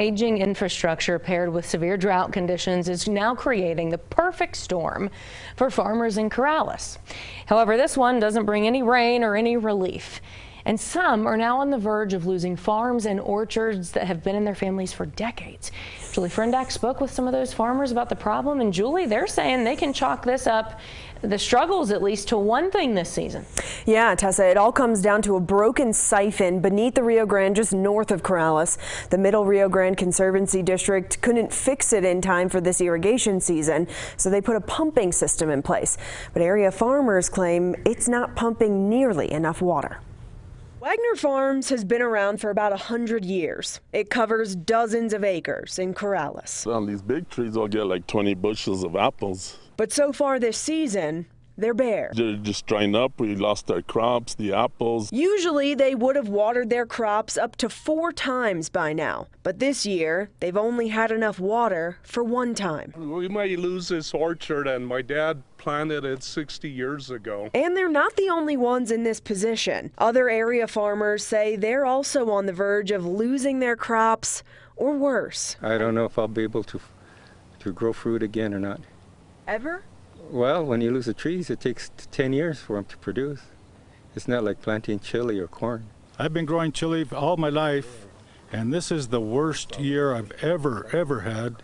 Aging infrastructure paired with severe drought conditions is now creating the perfect storm for farmers in Corrales. However, this one doesn't bring any rain or any relief. And some are now on the verge of losing farms and orchards that have been in their families for decades. Julie Frendak spoke with some of those farmers about the problem, and Julie, they're saying they can chalk this up, the struggles at least, to one thing this season. Yeah, Tessa, it all comes down to a broken siphon beneath the Rio Grande just north of Corrales. The Middle Rio Grande Conservancy District couldn't fix it in time for this irrigation season, so they put a pumping system in place. But area farmers claim it's not pumping nearly enough water. Wagner Farms has been around for about 100 years. It covers dozens of acres in Corrales. On these big trees, I'll get like 20 bushels of apples. But so far this season, they're bare. They're just drying up. We lost our crops, the apples. Usually they would have watered their crops up to 4 times by now. But this year, they've only had enough water for 1 time. We might lose this orchard, and my dad planted it 60 years ago. And they're not the only ones in this position. Other area farmers say they're also on the verge of losing their crops, or worse. I don't know if I'll be able to grow fruit again or not. Ever? Well, when you lose the trees, it takes 10 years for them to produce. It's not like planting chili or corn. I've been growing chili all my life, and this is the worst year I've ever had.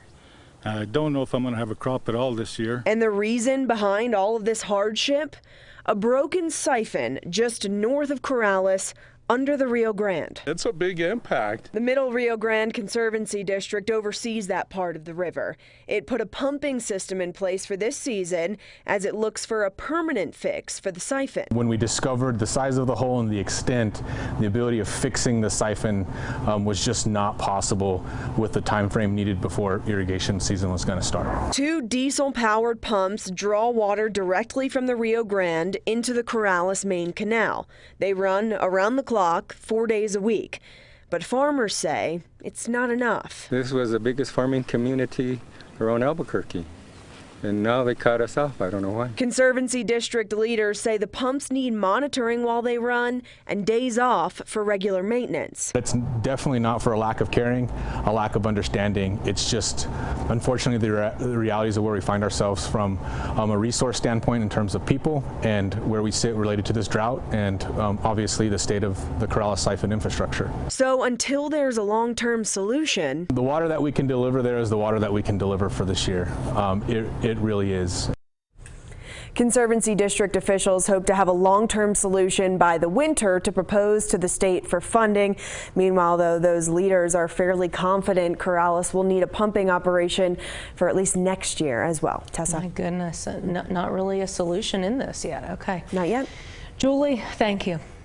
I don't know if I'm going to have a crop at all this year. And the reason behind all of this hardship? A broken siphon just north of Corrales, under the Rio Grande. It's a big impact. The Middle Rio Grande Conservancy District oversees that part of the river. It put a pumping system in place for this season as it looks for a permanent fix for the siphon. When we discovered the size of the hole and the extent, the ability of fixing the siphon was just not possible with the time frame needed before irrigation season was going to start. 2 diesel-powered pumps draw water directly from the Rio Grande into the Corrales main canal. They run around the clock 4 days a week. But farmers say it's not enough. This was the biggest farming community around Albuquerque. And now they cut us off. I don't know why. Conservancy District leaders say the pumps need monitoring while they run and days off for regular maintenance. It's definitely not for a lack of caring, a lack of understanding. It's just, unfortunately, the realities of where we find ourselves from a resource standpoint in terms of people and where we sit related to this drought and obviously the state of the Corrales siphon infrastructure. So until there's a long-term solution, the water that we can deliver there is the water that we can deliver for this year. It really is. Conservancy District officials hope to have a long-term solution by the winter to propose to the state for funding. Meanwhile, though, those leaders are fairly confident Corrales will need a pumping operation for at least next year as well. Tessa? My goodness, not really a solution in this yet. Okay. Not yet. Julie, thank you.